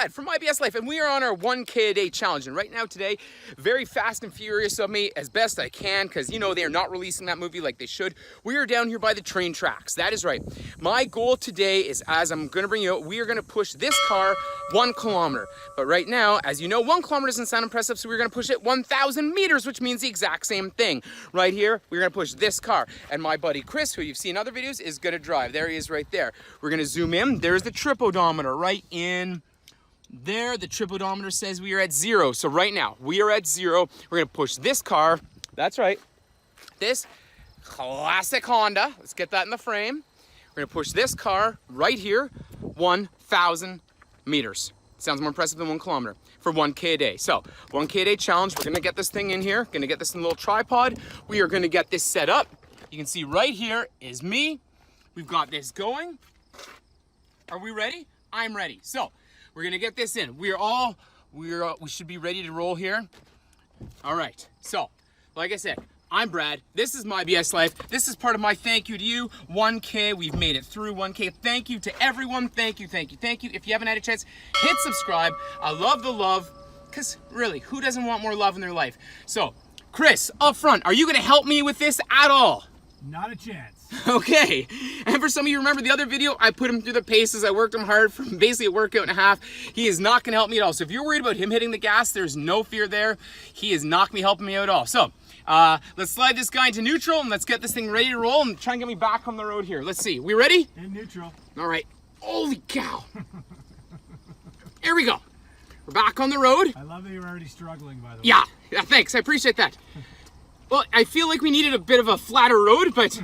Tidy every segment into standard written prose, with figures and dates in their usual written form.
Brad from myBSlife, and we are on our 1K a day challenge. And right now today, very fast and furious of me as best I can, because you know they are not releasing that movie like they should. We are down here by the train tracks. That is right. My goal today is, as I'm going to bring you out, we are going to push this car 1 kilometer. But right now, as you know, 1 kilometer doesn't sound impressive, so we're going to push it 1,000 meters, which means the exact same thing. Right here, we're going to push this car. And my buddy Chris, who you've seen in other videos, is going to drive. There he is right there. We're going to zoom in. There's the trip odometer right in there. The trip odometer says we are at 0. So right now, we are at 0. We're going to push this car. That's right. This classic Honda. Let's get that in the frame. We're going to push this car right here 1,000 meters. Sounds more impressive than 1 kilometer for 1K a day. So 1K a day challenge. We're going to get this thing in here. Going to get this in a little tripod. We are going to get this set up. You can see right here is me. We've got this going. Are we ready? I'm ready. So we're gonna get this in. We should be ready to roll here. All right. So, like I said, I'm Brad. This is myBSlife. This is part of my thank you to you. 1K. We've made it through 1K. Thank you to everyone. Thank you, thank you, thank you. If you haven't had a chance, hit subscribe. I love the love, because really, who doesn't want more love in their life? So, Chris, up front, are you gonna help me with this at all? Not a chance. Okay, and for some of you remember the other video, I put him through the paces. I worked him hard for basically a workout and a half. He is not going to help me at all. So if you're worried about him hitting the gas, there's no fear there. He is not going to be helping me out at all. So let's slide this guy into neutral and let's get this thing ready to roll and try and get me back on the road here. Let's see. We ready? In neutral. All right. Holy cow. Here we go. We're back on the road. I love that you're already struggling, by the way. Yeah, thanks. I appreciate that. Well, I feel like we needed a bit of a flatter road, but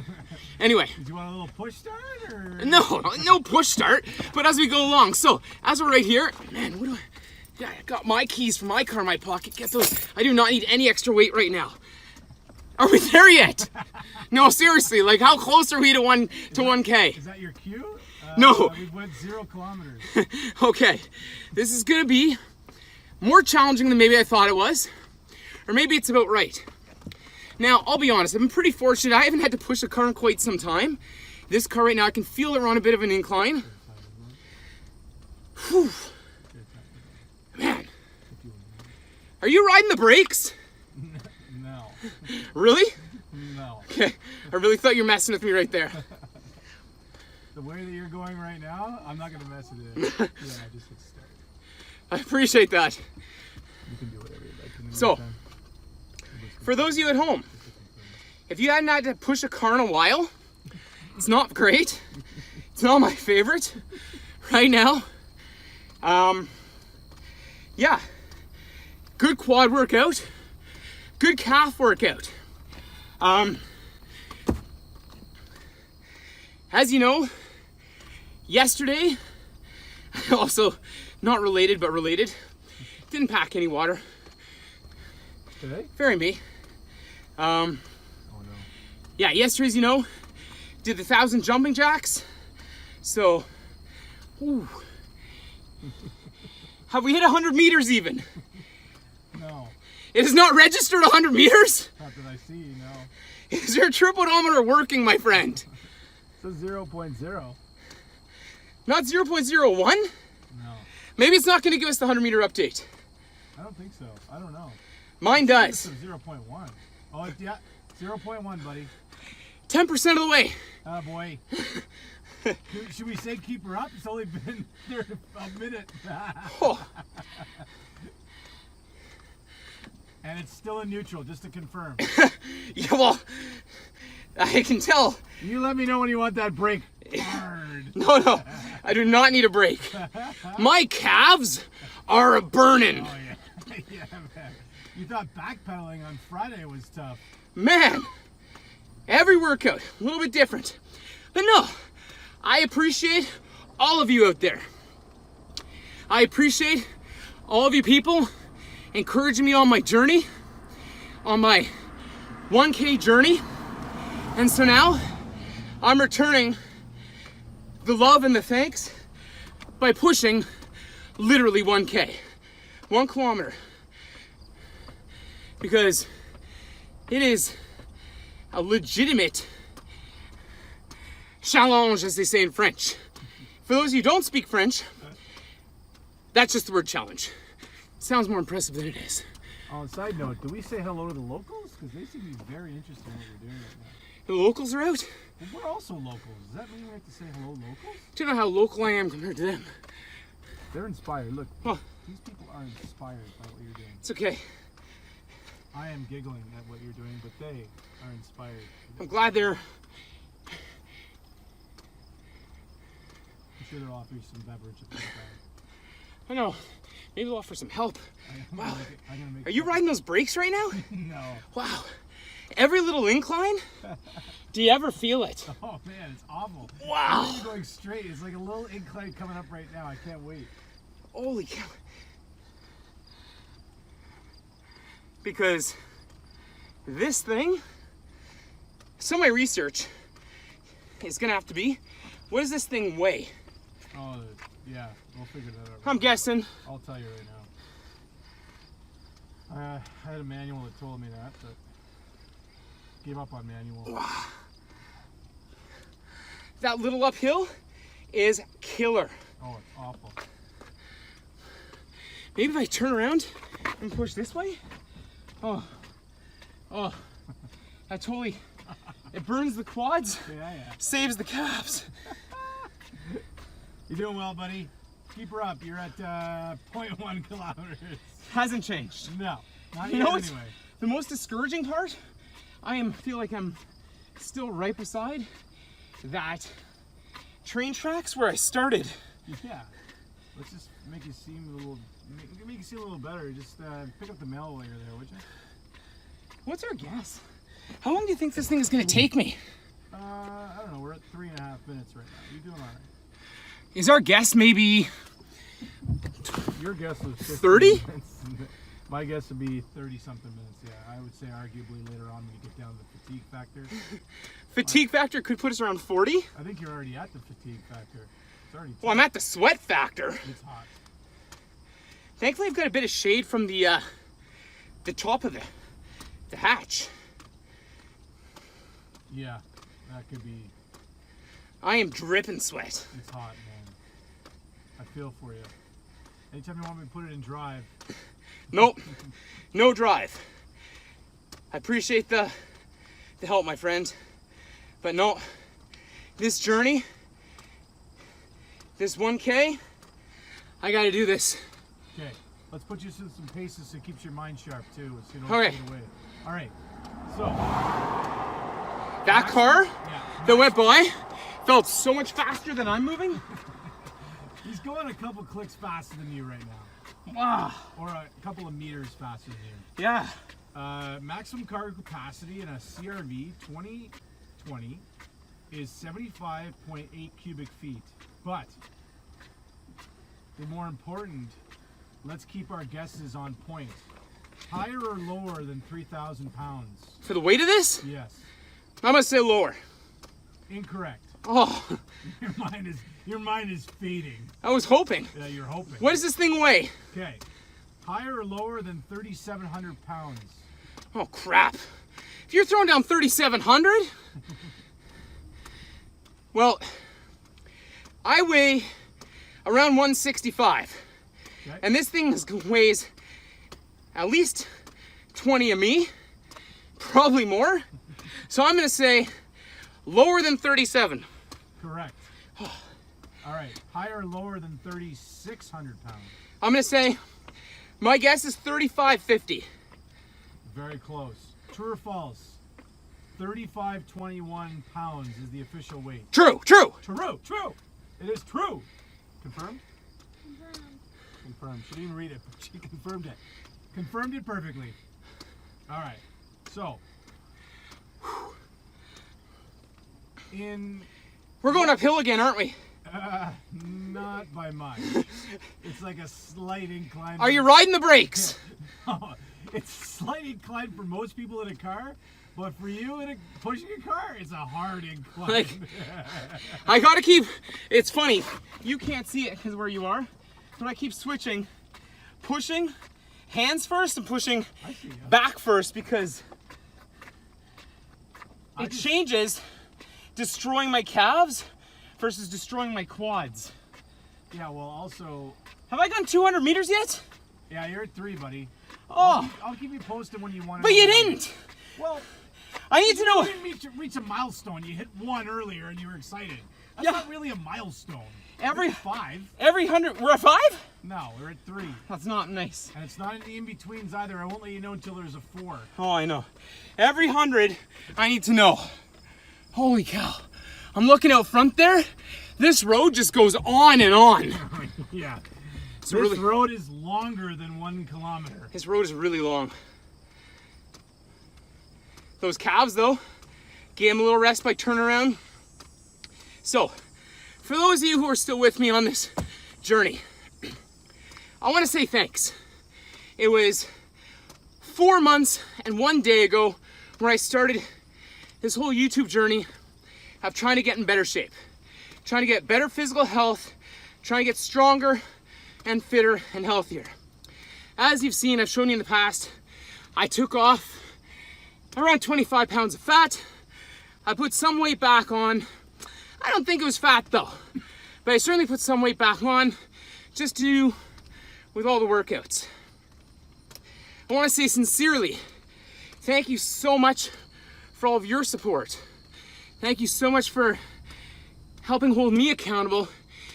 anyway. Did you want a little push start, or? No push start, but as we go along. So, as we're right here, man, what do I got my keys from my car in my pocket. Get those. I do not need any extra weight right now. Are we there yet? No, seriously, like how close are we to 1K? Is that your cue? No. We went 0 kilometers. Okay, this is gonna be more challenging than maybe I thought it was, or maybe it's about right. Now, I'll be honest, I've been pretty fortunate. I haven't had to push a car in quite some time. This car right now, I can feel it on a bit of an incline. Whew. Man. Are you riding the brakes? No. Really? No. Okay, I really thought you were messing with me right there. The way that you're going right now, I'm not going to mess with it. Yeah, just hit start. I appreciate that. You can do whatever you like. So, for those of you at home, if you hadn't had to push a car in a while, it's not great. It's not my favorite right now. Yeah, good quad workout, good calf workout. As you know, yesterday, also not related but related, didn't pack any water. Today? Very me. Oh no. Yeah, yesterday, as you know, did the 1,000 jumping jacks. So, ooh. Have we hit 100 meters even? No. It is not registered 100 meters? Not that I see, no. Is your trip odometer working, my friend? It's a 0.0. Not 0.01? No. Maybe it's not going to give us the 100 meter update. I don't think so. I don't know. Mine does. 0.1. Oh, yeah. 0.1, buddy. 10% of the way. Oh, boy. Should we say keep her up? It's only been there a minute. Oh. And it's still in neutral, just to confirm. Yeah, well, I can tell. You let me know when you want that brake hard. No, I do not need a break. My calves are burning. Oh, yeah. Yeah, man. You thought backpedaling on Friday was tough. Man, every workout, a little bit different. But no, I appreciate all of you out there. I appreciate all of you people encouraging me on my journey, on my 1K journey. And so now, I'm returning the love and the thanks by pushing literally 1K, 1 kilometer. Because it is a legitimate challenge, as they say in French. For those of you who don't speak French, That's just the word challenge. Sounds more impressive than it is. On a side note, do we say hello to the locals? Because they seem to be very interested in what we're doing right now. The locals are out? Well, we're also locals. Does that mean we have to say hello, locals? Do you know how local I am compared to them? They're inspired. Look, Huh. these people are inspired by what you're doing. It's okay. I am giggling at what you're doing, but they are inspired. I'm glad they're... I'm sure they'll offer you some beverage if they're I know. Maybe they'll offer some help. I'm Wow. gonna make Are you riding those brakes right now? No. Wow. Every little incline? Do you ever feel it? Oh man, it's awful. Wow. You're going straight. It's like a little incline coming up right now. I can't wait. Holy cow. Because this thing, some of my research is gonna have to be, what does this thing weigh? Oh, yeah. We'll figure that out. I'm guessing. I'll tell you right now. I had a manual that told me that, but gave up on manual. That little uphill is killer. Oh, it's awful. Maybe if I turn around and push this way? Oh, that totally, it burns the quads, Yeah. saves the calves. You're doing well, buddy. Keep her up. You're at 0.1 kilometers. Hasn't changed. No, not You yet know what's anyway. the most discouraging part? Feel like I'm still right beside that train tracks where I started. Yeah. Let's just make you seem a little, make you seem a little better. Just pick up the mail while you're there, would you? What's our guess? How long do you think this thing is gonna take me? I don't know. We're at 3.5 minutes right now. You're doing all right. Is our guess maybe Your guess was 15 30? minutes. My guess would be 30-something minutes. Yeah, I would say arguably later on when you get down to the fatigue factor. fatigue factor could put us around 40? I think you're already at the fatigue factor. It's already. Well, I'm at the sweat factor. It's hot. Thankfully, I've got a bit of shade from the top of the hatch. Yeah, that could be. I am dripping sweat. It's hot, man. I feel for you. Anytime you want me to put it in drive. Nope, no drive. I appreciate the help, my friend, but no, this journey, this 1K, I gotta do this. Okay, let's put you through some paces so it keeps your mind sharp too, so you don't Okay. get away. All right, so. That car Yeah. that went by felt so much faster than I'm moving. He's going a couple clicks faster than you right now. Wow. Or a couple of meters faster than you. Yeah. Maximum cargo capacity in a CRV 2020 is 75.8 cubic feet. But the more important, let's keep our guesses on point. Higher or lower than 3,000 pounds? For the weight of this, Yes. I'm gonna say lower. Incorrect. Oh, Your mind is fading. I was hoping. Yeah, you're hoping. What does this thing weigh? Okay. Higher or lower than 3,700 pounds? Oh crap. If you're throwing down 3,700, well, I weigh around 165. Okay. And this thing weighs at least 20 of me, probably more. So I'm gonna say lower than 37. Correct. All right. Higher or lower than 3,600 pounds? I'm gonna say, my guess is 3550. Very close. True or false? 3,521 pounds is the official weight. True. True. It is true. Confirmed? Confirmed. She didn't even read it, but she confirmed it. Confirmed it perfectly. All right. So, We're going uphill again, aren't we? not by much. It's like a slight incline. Are you riding the brakes? It's a slight incline for most people in a car, but for you in pushing a car, it's a hard incline. Like, I gotta keep, it's funny, you can't see it because where you are, but I keep switching, pushing hands first and pushing I see ya. back first because I it just- changes destroying my calves versus destroying my quads. Yeah, well, also, Have I gone 200 meters yet? Yeah, you're at 3, buddy. Oh. I'll keep you posted when you want to. But you didn't. Well, I need to know. You didn't reach a milestone. You hit 1 earlier and you were excited. That's Yeah. not really a milestone. Every 5. Every 100. We're at 5? No, we're at 3. That's not nice. And it's not in the in-betweens either. I won't let you know until there's a 4. Oh, I know. Every 100, I need to know. Holy cow. I'm looking out front there. This road just goes on and on. Yeah. This road is longer than 1 kilometer. This road is really long. Those calves, though, gave them a little rest by turning around. So, for those of you who are still with me on this journey, I want to say thanks. It was 4 months and 1 day ago where I started this whole YouTube journey of trying to get in better shape, trying to get better physical health, trying to get stronger and fitter and healthier. As you've seen, I've shown you in the past, I took off around 25 pounds of fat. I put some weight back on. I don't think it was fat though, but I certainly put some weight back on just to do with all the workouts. I want to say sincerely, thank you so much for all of your support. Thank you so much for helping hold me accountable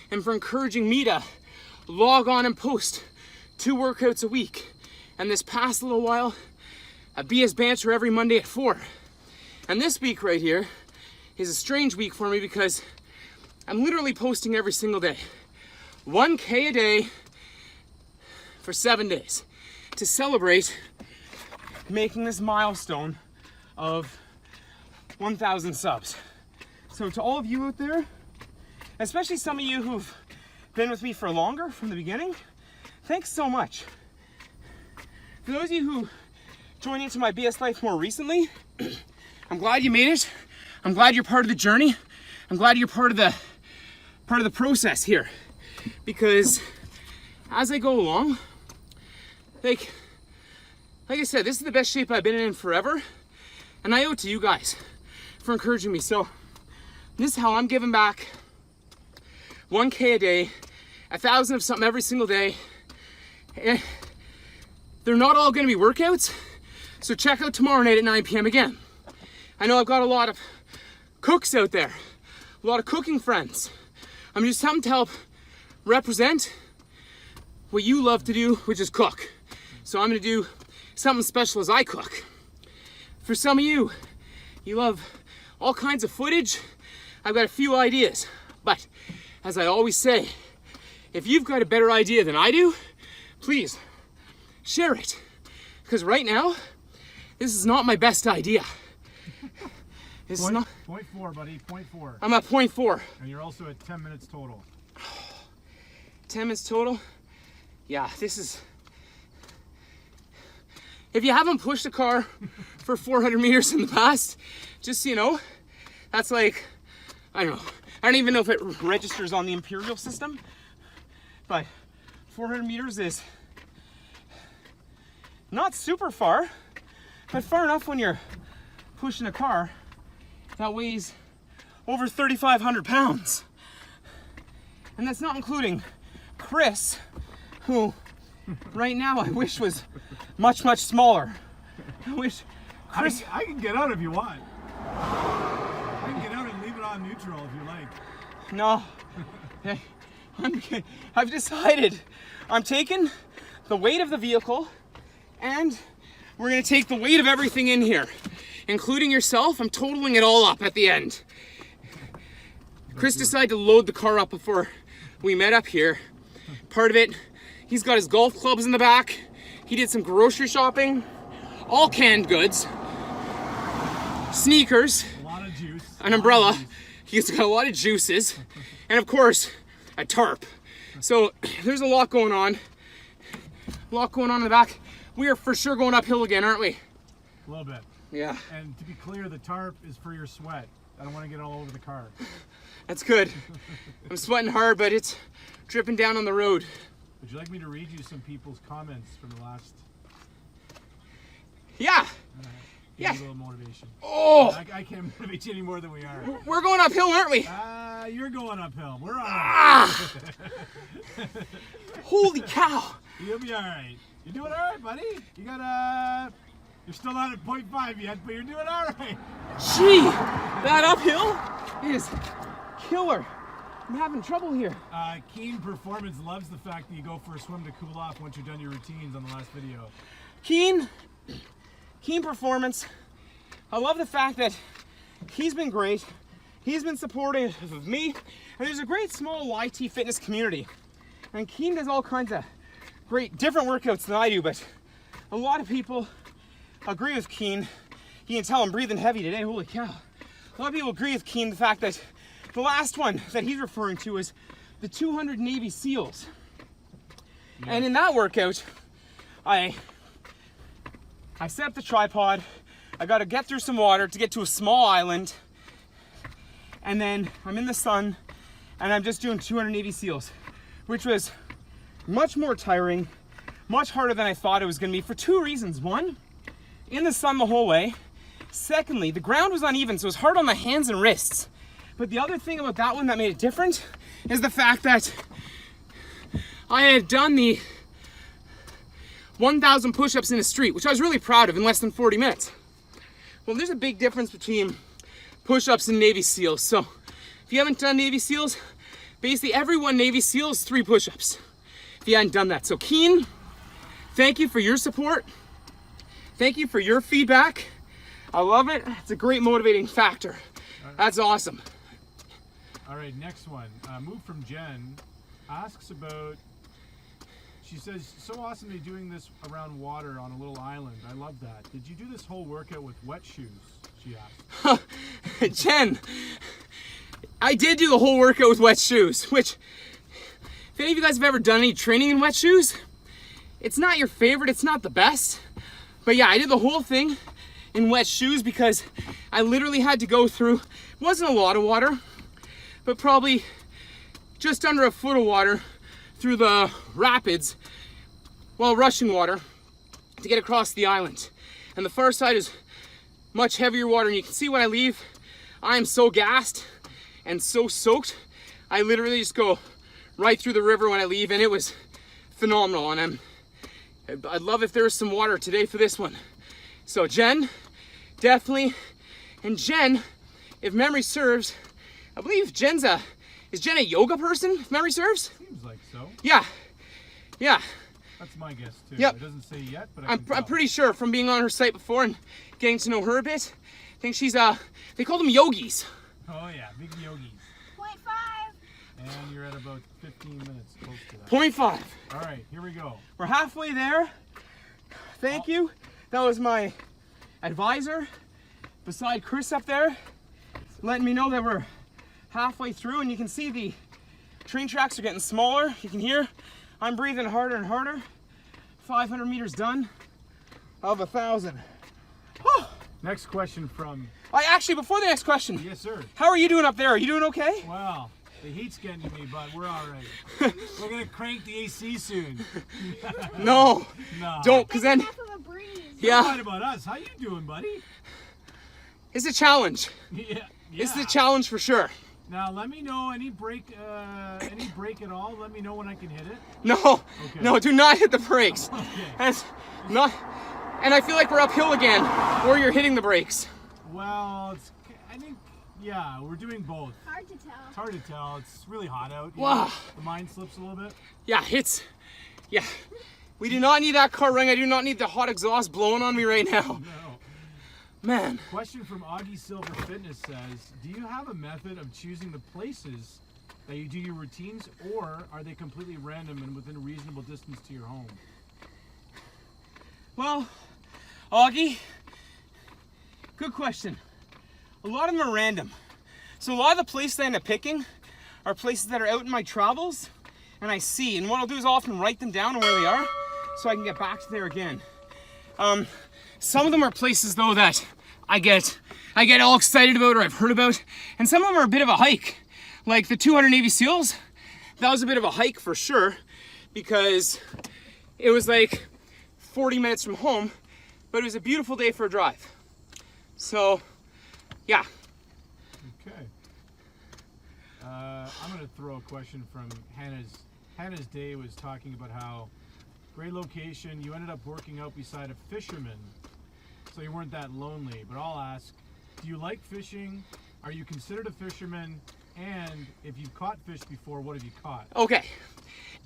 and for encouraging me to log on and post 2 workouts a week. And this past little while, a BS Banter every Monday at 4. And this week right here is a strange week for me because I'm literally posting every single day. 1K a day for 7 days to celebrate making this milestone of 1,000 subs. So to all of you out there, especially some of you who've been with me for longer from the beginning, thanks so much. For those of you who joined into my BS Life more recently, I'm glad you made it. I'm glad you're part of the journey. I'm glad you're part of the process here. Because as I go along, like I said, this is the best shape I've been in forever. And I owe it to you guys for encouraging me. So this is how I'm giving back 1K a day, 1,000 of something every single day. And they're not all gonna be workouts. So check out tomorrow night at 9 p.m. again. I know I've got a lot of cooks out there, a lot of cooking friends. I'm just something to help represent what you love to do, which is cook. So I'm gonna do something special as I cook. For some of you, you love all kinds of footage. I've got a few ideas, but as I always say, if you've got a better idea than I do, please share it. Because right now, this is not my best idea. This is not. 0.4, buddy, 0.4. I'm at 0.4. And you're also at 10 minutes total. 10 minutes total? Yeah, this is. If you haven't pushed a car for 400 meters in the past, just so you know, that's like, I don't know. I don't even know if it registers on the imperial system, but 400 meters is not super far, but far enough when you're pushing a car that weighs over 3,500 pounds. And that's not including Chris, who right now I wish was much, much smaller. I wish Chris... I can get out if you want. I can get out and leave it on neutral if you like. No. I've decided I'm taking the weight of the vehicle and we're gonna take the weight of everything in here, including yourself. I'm totaling it all up at the end. Chris decided to load the car up before we met up here. Part of it, he's got his golf clubs in the back. He did some grocery shopping, all canned goods, sneakers, A lot of juice. an umbrella. He's got a lot of juices, and of course, a tarp. So there's a lot going on. A lot going on in the back. We are for sure going uphill again, aren't we? A little bit. Yeah. And to be clear, the tarp is for your sweat. I don't want to get all over the car. That's good. I'm sweating hard, but it's dripping down on the road. Would you like me to read you some people's comments from the last? Yeah. Give you a little motivation. Oh, I can't motivate you any more than we are. we're going uphill, aren't we? You're going uphill. We're on. Ah! Holy cow! You'll be all right. You're doing all right, buddy. You got You're still not at 0.5 yet, but you're doing all right. Gee, that uphill is killer. I'm having trouble here. Keen Performance loves the fact that you go for a swim to cool off once you're done your routines on the last video. Keen Performance. I love the fact that he's been great. He's been supportive of me. And there's a great small YT fitness community. And Keen does all kinds of great different workouts than I do, but a lot of people agree with Keen. You can tell I'm breathing heavy today, holy cow. A lot of people agree with Keen the fact that the last one that he's referring to is the 200 Navy SEALs. Yeah. And in that workout, I set up the tripod. I got to get through some water to get to a small island. And then I'm in the sun and I'm just doing 200 Navy SEALs, which was much more tiring, much harder than I thought it was going to be for two reasons. One, in the sun the whole way. Secondly, the ground was uneven, so it was hard on the hands and wrists. But the other thing about that one that made it different is the fact that I had done the 1,000 push-ups in a street, which I was really proud of in less than 40 minutes. Well, there's a big difference between push-ups and Navy SEALs. So if you haven't done Navy SEALs, basically every one Navy SEAL is 3 push-ups. If you hadn't done that. So Keen, thank you for your support. Thank you for your feedback. I love it. It's a great motivating factor. That's awesome. All right, next one. Move from Jen asks about, she says, so awesome to be doing this around water on a little island. I love that. Did you do this whole workout with wet shoes? She asked. Jen, I did do the whole workout with wet shoes, which, if any of you guys have ever done any training in wet shoes, it's not your favorite, it's not the best. But yeah, I did the whole thing in wet shoes because I literally had to go through, it wasn't a lot of water, but probably just under a foot of water through the rapids while rushing water to get across the island. And the far side is much heavier water, and you can see when I leave, I am so gassed and so soaked. I literally just go right through the river when I leave, and it was phenomenal. And I'd love if there was some water today for this one. So Jen, definitely. And Jen, if memory serves, I believe is Jen a yoga person, if memory serves? Seems like so. Yeah. That's my guess too. Yep. It doesn't say yet, but I'm pretty sure from being on her site before and getting to know her a bit. I think she's they call them yogis. Oh yeah, big yogis. 0.5. And you're at about 15 minutes close to that. 0.5. All right, here we go. We're halfway there. Thank you. That was my advisor beside Chris up there, letting me know that we're halfway through, and you can see the train tracks are getting smaller. You can hear I'm breathing harder and harder. 500 meters done of 1,000. Whew. Next question from... Actually, before the next question. Yes, sir. How are you doing up there? Are you doing okay? Well, the heat's getting to me, but we're all right. We're going to crank the AC soon. No. Don't, because then... Enough of a breeze. Yeah. What about us? How you doing, buddy? It's a challenge. Yeah. It's a challenge for sure. Now let me know any break at all. Let me know when I can hit it. No, okay. No, do not hit the brakes. Okay. That's not, and I feel like we're uphill again, or you're hitting the brakes. Well, I think, yeah, we're doing both. Hard to tell. It's hard to tell. It's really hot out. Wow. The mind slips a little bit. Yeah, yeah. We do not need that car running. I do not need the hot exhaust blowing on me right now. No. Man. Question from Augie Silver Fitness says, do you have a method of choosing the places that you do your routines, or are they completely random and within a reasonable distance to your home? Well, Augie, good question. A lot of them are random. So a lot of the places I end up picking are places that are out in my travels and I see. And what I'll do is I'll often write them down on where they are so I can get back to there again. Some of them are places though that I get all excited about or I've heard about. And some of them are a bit of a hike. Like the 200 Navy SEALs, that was a bit of a hike for sure because it was like 40 minutes from home, but it was a beautiful day for a drive. So, yeah. Okay. I'm going to throw a question from Hannah's Day was talking about how great location. You ended up working out beside a fisherman, so you weren't that lonely. But I'll ask, do you like fishing? Are you considered a fisherman? And if you've caught fish before, what have you caught? Okay,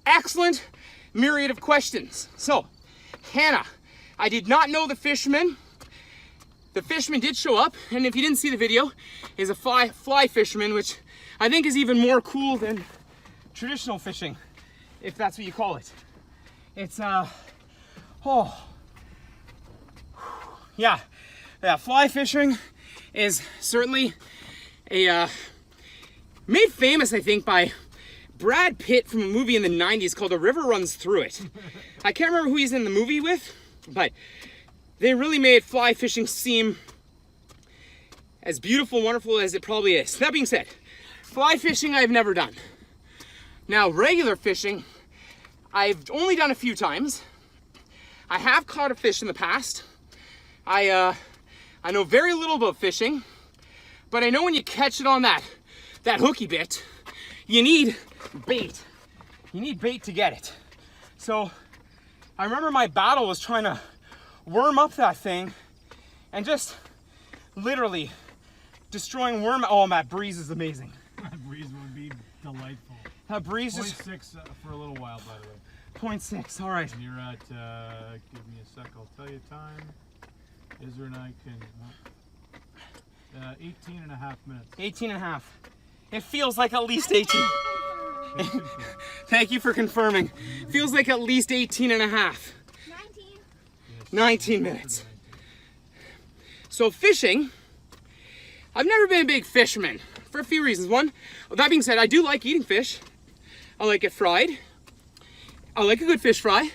excellent myriad of questions. So, Hannah, I did not know the fisherman. The fisherman did show up, and if you didn't see the video, is a fly fisherman, which I think is even more cool than traditional fishing, if that's what you call it. It's yeah, fly fishing is certainly a made famous, I think, by Brad Pitt from a movie in the 90s called The River Runs Through It. I can't remember who he's in the movie with, but they really made fly fishing seem as beautiful and wonderful as it probably is. That being said, fly fishing I've never done. Now, regular fishing, I've only done a few times. I have caught a fish in the past. I know very little about fishing, but I know when you catch it on that hooky bit, you need bait. You need bait to get it. So I remember my battle was trying to worm up that thing and just literally destroying worm. Oh, that breeze is amazing. That breeze would be delightful. That breeze is 0.6 for a little while, by the way. 0.6, all right. And you're at, give me a sec, I'll tell you time. Izzer and I can, 18 and a half minutes. 18 and a half. It feels like at least 18. Thank you for confirming. Feels like at least 18 and a half. 19. 19 minutes. So fishing, I've never been a big fisherman for a few reasons. One, that being said, I do like eating fish. I like it fried. I like a good fish fry.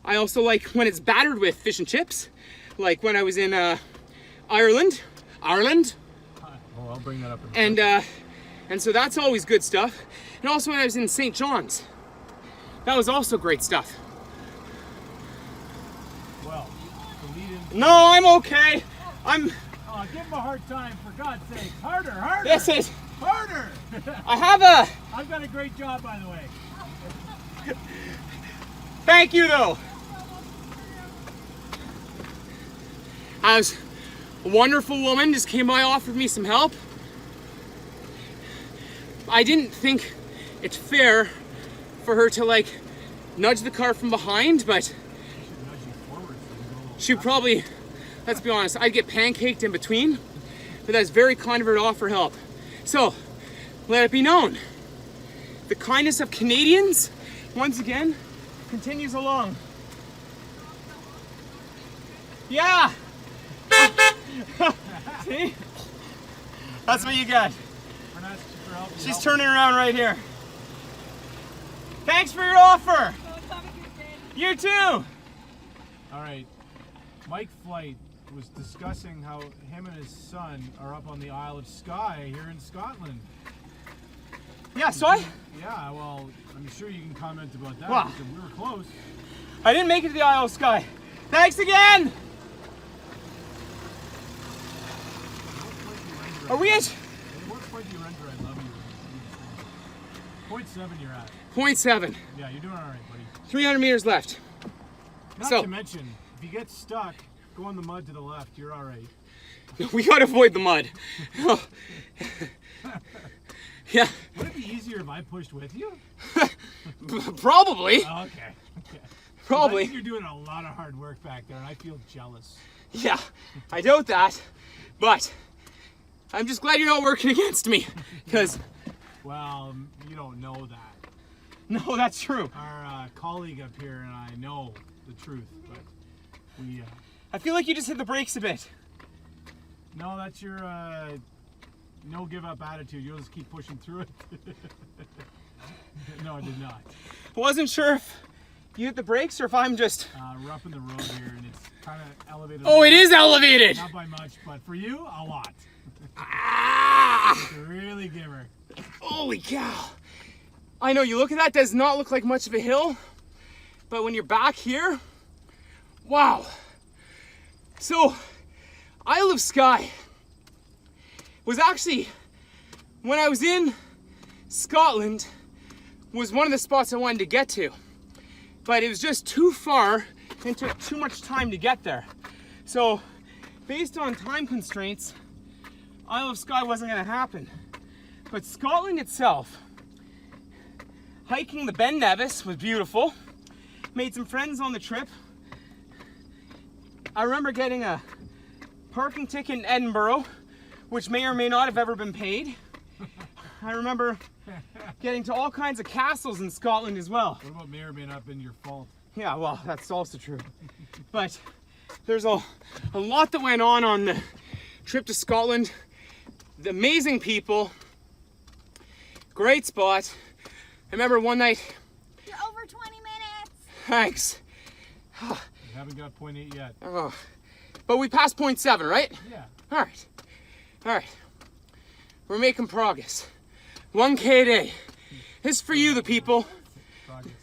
I also like when it's battered with fish and chips, like when I was in Ireland. Oh, I'll bring that up. And so that's always good stuff. And also when I was in St. John's, that was also great stuff. Well, the lead in. No, I'm okay. Oh, give him a hard time, for God's sake. Harder, harder. This is. Harder. I have a. I've done a great job, by the way. Thank you, though. I was a wonderful woman, just came by, offered me some help. I didn't think it's fair for her to like nudge the car from behind, but she probably, let's be honest, I'd get pancaked in between, but that's very kind of her to offer help. So, let it be known, the kindness of Canadians, once again, continues along. Yeah! See? That's what you got. She's turning around right here. Thanks for your offer. You too. All right. Mike Flight was discussing how him and his son are up on the Isle of Skye here in Scotland. Yeah, so Yeah, well, I'm sure you can comment about that. Wow. Because we were close. I didn't make it to the Isle of Skye. Thanks again. Are we at? What point do you render? I love you. 0.7 you're at. 0.7. Yeah, you're doing all right, buddy. 300 meters left. Not So- to mention, if you get stuck, go in the mud to the left. You're all right. We gotta avoid the mud. Yeah, Would it be easier if I pushed with you? probably. Oh, okay. I Probably. think you're doing a lot of hard work back there, and I feel jealous. Yeah, I doubt that, but I'm just glad you're not working against me, because Well, you don't know that. no, that's true. Our colleague up here and I know the truth, but we. I feel like you just hit the brakes a bit. No, that's your no give up attitude. You'll just keep pushing through it. No, I did not. I wasn't sure if you hit the brakes or if I'm just. We're up in the road here, and it's kind of elevated. Oh, it is elevated. Not by much, but for you, a lot. Ah! To really give her. Holy cow. I know, you look at that, does not look like much of a hill, but when you're back here, wow. So, Isle of Skye was actually, when I was in Scotland was one of the spots I wanted to get to, but it was just too far and took too much time to get there. So based on time constraints, Isle of Skye wasn't gonna happen. But Scotland itself, hiking the Ben Nevis was beautiful. Made some friends on the trip. I remember getting a parking ticket in Edinburgh, which may or may not have ever been paid. I remember getting to all kinds of castles in Scotland as well. What about may or may not have been your fault? Yeah, well, that's also true. But there's a lot that went on the trip to Scotland. The amazing people, great spot. I remember one night. You're over 20 minutes. Thanks. You haven't got 0.8 yet. Oh, but we passed 0.7, right? Yeah. All right. All right. We're making progress. 1K a day. This is for you, the people. Progress.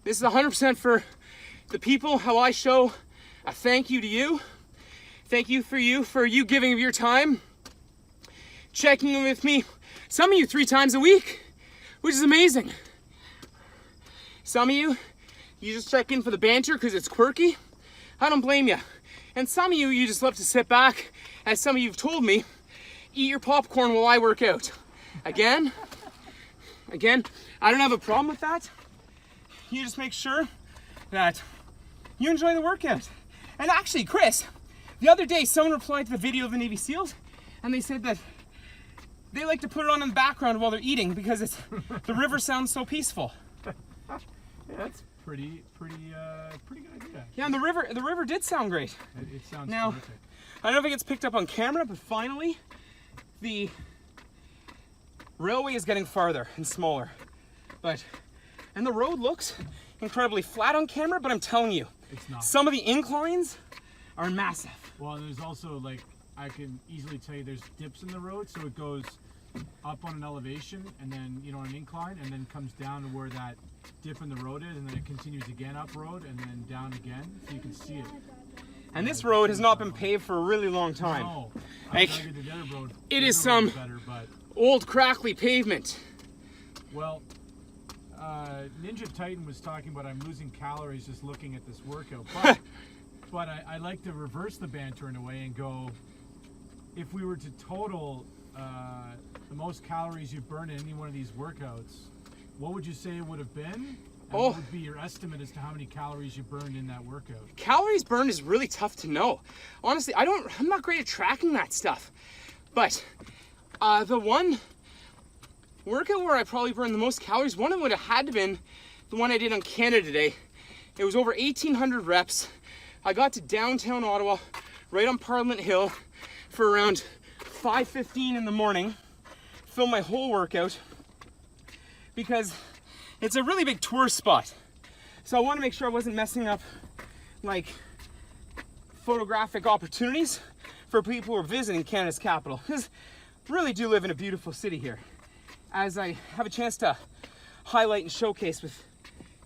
This is 100% for the people, how I show a thank you to you. Thank you for you giving of your time, checking in with me. Some of you 3 times a week, which is amazing. Some of you just check in for the banter because it's quirky. I don't blame you. And some of you just love to sit back, as some of you have told me, eat your popcorn while I work out. Again, I don't have a problem with that. You just make sure that you enjoy the workout. And actually, Chris, the other day someone replied to the video of the Navy SEALs and they said that they like to put it on in the background while they're eating because the river sounds so peaceful. Yeah, that's pretty good idea. Yeah, and the river did sound great. It sounds Now, terrific. I don't know if it gets picked up on camera, but finally, the railway is getting farther and smaller. And the road looks incredibly flat on camera, but I'm telling you, It's not. some of the inclines are massive. Well, and there's also, like, I can easily tell you there's dips in the road, so it goes up on an elevation and then, you know, an incline, and then comes down to where that dip in the road is, and then it continues again up road and then down again, so you can see it. And this road has not been paved for a really long time. No, Like, I the other road. it the is other road's some- better, but Old crackly pavement. well, Ninja Titan was talking about I'm losing calories just looking at this workout, but I like to reverse the banter in a way and go, if we were to total the most calories you burn in any one of these workouts, what would you say it would have been? And Oh. what would be your estimate as to how many calories you burned in that workout? Calories burned is really tough to know. Honestly, I'm not great at tracking that stuff. But the one workout where I probably burned the most calories, one of them would have had to been the one I did on Canada Day. It was over 1,800 reps. I got to downtown Ottawa, right on Parliament Hill, for around 5:15 in the morning. Filmed my whole workout because it's a really big tourist spot. So I want to make sure I wasn't messing up like photographic opportunities for people who are visiting Canada's capital. Because I really do live in a beautiful city here, as I have a chance to highlight and showcase with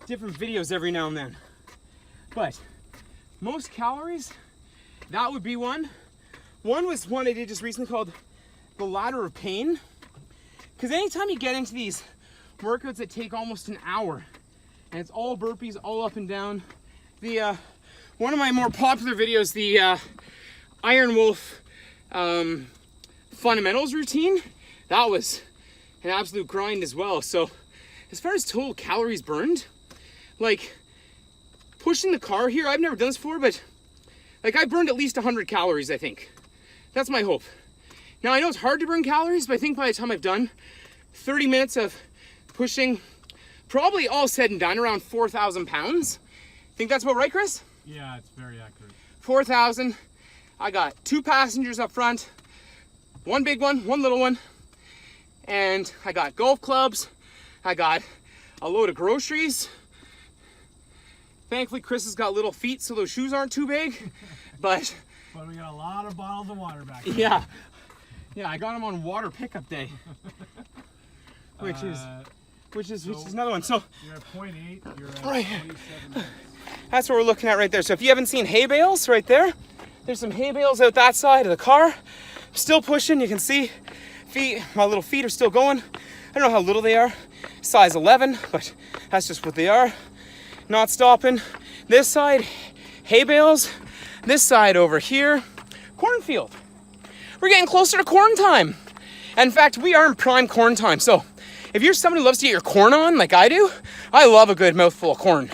different videos every now and then. But most calories, that would be one. One was one I did just recently called the Ladder of Pain. Because anytime you get into these workouts that take almost an hour, and it's all burpees, all up and down. The one of my more popular videos, the Iron Wolf fundamentals routine, that was an absolute grind as well. So as far as total calories burned, like pushing the car here, I've never done this before, but like I burned at least 100 calories, I think. That's my hope. Now I know it's hard to burn calories, but I think by the time I've done 30 minutes of pushing, probably all said and done, around 4,000 pounds. Think that's about right, Chris? Yeah, it's very accurate. 4,000. I got 2 passengers up front, one big one, one little one, and I got golf clubs. I got a load of groceries. Thankfully, Chris has got little feet, so those shoes aren't too big, but But we got a lot of bottles of water back there. yeah, I got them on water pickup day, which is another one. So You're at 0.8, you're at Right. 47 minutes. that's what we're looking at right there. So if you haven't seen hay bales right there, there's some hay bales out that side of the car. Still pushing, you can see my little feet are still going. I don't know how little they are. Size 11, but that's just what they are. Not stopping. This side, hay bales. This side over here, cornfield. We're getting closer to corn time. And in fact, we are in prime corn time. So if you're somebody who loves to get your corn on like I do, I love a good mouthful of corn.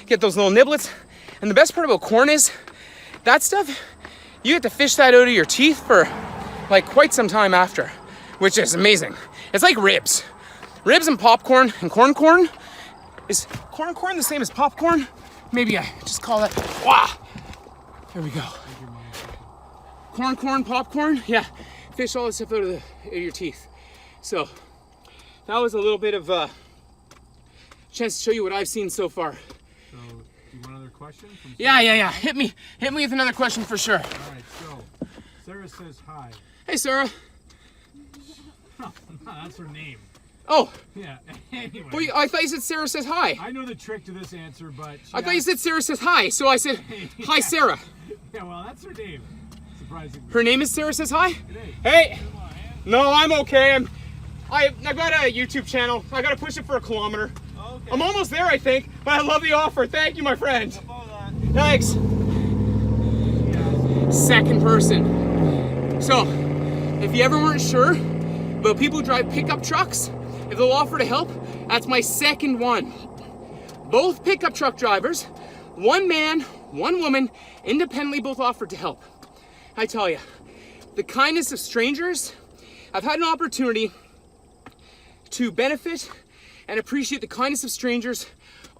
Get those little niblets. And the best part about corn is that stuff, you get to fish that out of your teeth for like quite some time after, which is amazing. It's like ribs. Ribs and popcorn and corn. Is corn the same as popcorn? Maybe I just call it, wow. There we go. Corn, popcorn. Yeah, fish all this stuff out of your teeth. So that was a little bit of a chance to show you what I've seen so far. So, do you want another question? Yeah. Hit me with another question for sure. All right, so Sarah says hi. Hey, Sarah. No, that's her name. Oh. Yeah, anyway. Well, I thought you said Sarah says hi. I know the trick to this answer, but I thought you said Sarah says hi, so I said, hi, Sarah. Yeah, well, that's her name. Surprisingly. Her name is Sarah says hi? It is. Hey. No, I'm okay. I got a YouTube channel. I got to push it for a kilometer. Okay. I'm almost there, I think, but I love the offer. Thank you, my friend. Thanks. Second person. So, if you ever weren't sure about people who drive pickup trucks, if they'll offer to help, that's my second one. Both pickup truck drivers, one man, one woman, independently both offered to help. I tell you, the kindness of strangers, I've had an opportunity to benefit and appreciate the kindness of strangers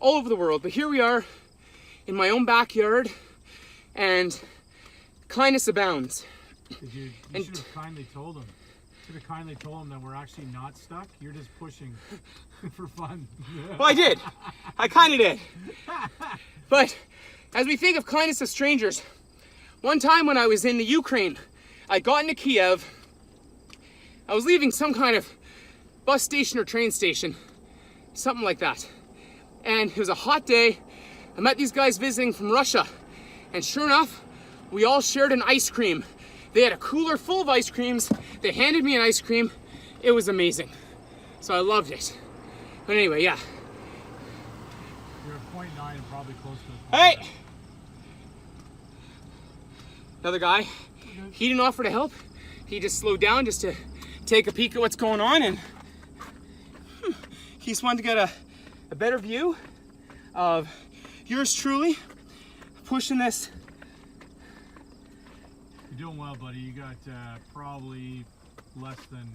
all over the world, but here we are in my own backyard and kindness abounds. You should have kindly told them. Should have kindly told them that we're actually not stuck. You're just pushing for fun. Well, I did. I kind of did. But as we think of kindness of strangers, one time when I was in the Ukraine, I got into Kiev. I was leaving some kind of bus station or train station, something like that. And it was a hot day. I met these guys visiting from Russia. And sure enough, we all shared an ice cream. They had a cooler full of ice creams. They handed me an ice cream. It was amazing. So I loved it. But anyway, yeah. You're at 0.9 and probably close to Hey! Another guy. He didn't offer to help. He just slowed down just to take a peek at what's going on, and he just wanted to get a better view of yours truly pushing this. You're doing well, buddy. You got probably less than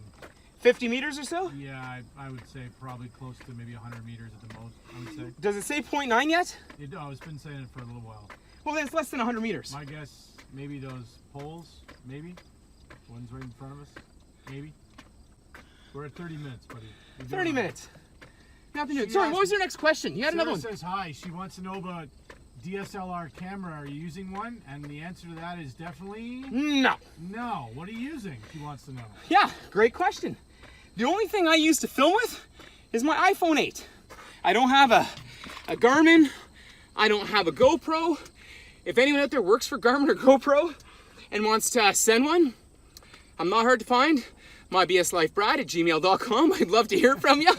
50 meters or so? Yeah, I would say probably close to maybe 100 meters at the most, I would say. Does it say 0.9 yet? It's been saying it for a little while. Well, then it's less than 100 meters. My guess, maybe those poles, maybe? One's right in front of us, maybe? We're at 30 minutes, buddy. 30 minutes. Nothing new. She Sorry, asked- what was your next question? You had another one. Sarah says hi. She wants to know about DSLR camera. Are you using one? And the answer to that is definitely No. no. What are you using? She wants to know. Yeah, great question. The only thing I use to film with is my iPhone 8. I don't have a Garmin. I don't have a GoPro. If anyone out there works for Garmin or GoPro and wants to send one, I'm not hard to find. myBSLifeBrad@gmail.com. I'd love to hear from you.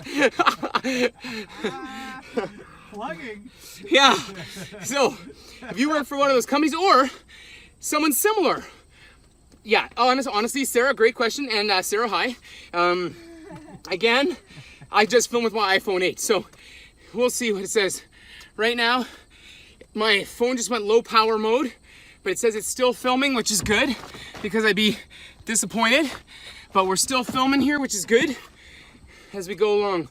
Plugging. Yeah. So, if you work for one of those companies or someone similar, yeah. Honestly, Sarah, great question, and Sarah, hi. Again, I just filmed with my iPhone 8, so we'll see what it says. Right now, my phone just went low power mode, but it says it's still filming, which is good because I'd be disappointed. But we're still filming here, which is good as we go along.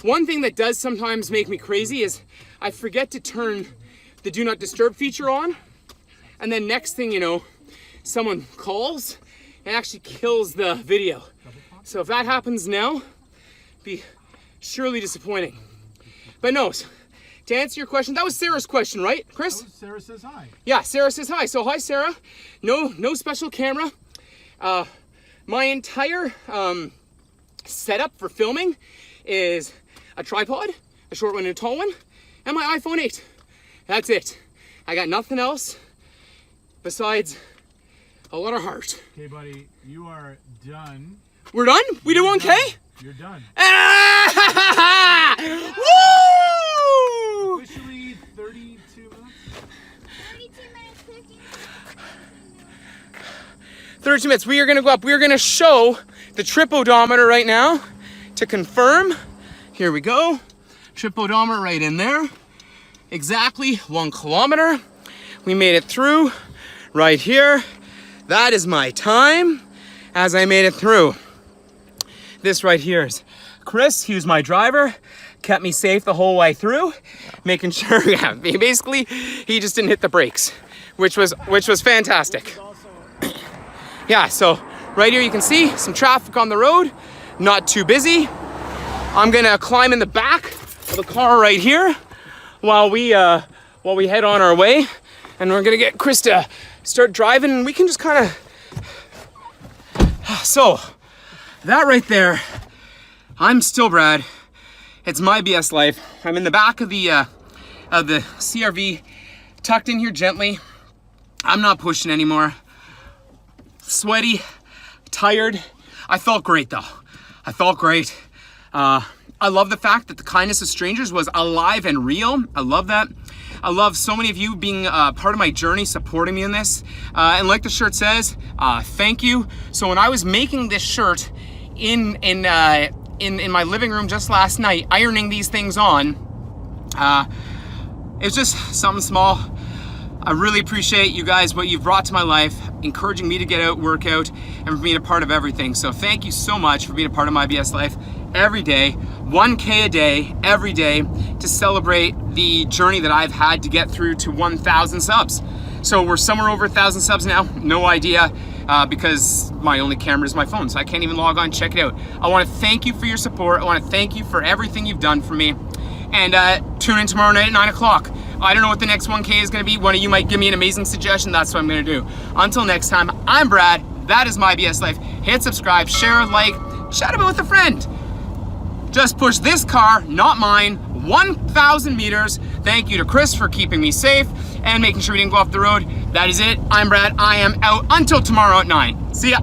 One thing that does sometimes make me crazy is I forget to turn the do not disturb feature on, and then next thing you know, someone calls and actually kills the video. So if that happens now, be surely disappointing. But no, to answer your question, that was Sarah's question, right, Chris? Sarah says hi. Yeah, Sarah says hi. So hi, Sarah. No special camera. My entire setup for filming is a tripod, a short one and a tall one, and my iPhone 8. That's it. I got nothing else besides a lot of heart. Okay, buddy, you are done. We're done? We do 1K? You're done. Ah! Woo! Officially 32 minutes. 32 minutes, 15 minutes. 32 minutes. We are going to go up. We are going to show the trip odometer right now to confirm. Here we go. Trip odometer right in there. Exactly 1 kilometer. We made it through right here. That is my time as I made it through. This right here is Chris. He was my driver. Kept me safe the whole way through, making sure, yeah, basically he just didn't hit the brakes, which was fantastic. Yeah, so right here you can see some traffic on the road, not too busy. I'm gonna climb in the back of the car right here while we head on our way, and we're gonna get Chris to start driving, and we can just kind of. So that right there, I'm still Brad. It's my BS life. I'm in the back of the CRV, tucked in here gently. I'm not pushing anymore. Sweaty, tired. I felt great though. I felt great. I love the fact that the kindness of strangers was alive and real. I love that. I love so many of you being part of my journey, supporting me in this. And like the shirt says, thank you. So when I was making this shirt in my living room just last night, ironing these things on, it's just something small. I really appreciate you guys, what you've brought to my life, encouraging me to get out, work out, and for being a part of everything. So thank you so much for being a part of my BS life every day, 1K a day, every day, to celebrate the journey that I've had to get through to 1,000 subs. So we're somewhere over 1,000 subs now, no idea, because my only camera is my phone, so I can't even log on and check it out. I wanna thank you for your support. I wanna thank you for everything you've done for me. And tune in tomorrow night at 9 o'clock. I don't know what the next 1K is gonna be. One of you might give me an amazing suggestion. That's what I'm gonna do. Until next time, I'm Brad. That is my BS life. Hit subscribe, share, like, chat about it with a friend. Just push this car, not mine, 1,000 meters. Thank you to Chris for keeping me safe and making sure we didn't go off the road. That is it. I'm Brad. I am out until tomorrow at 9. See ya.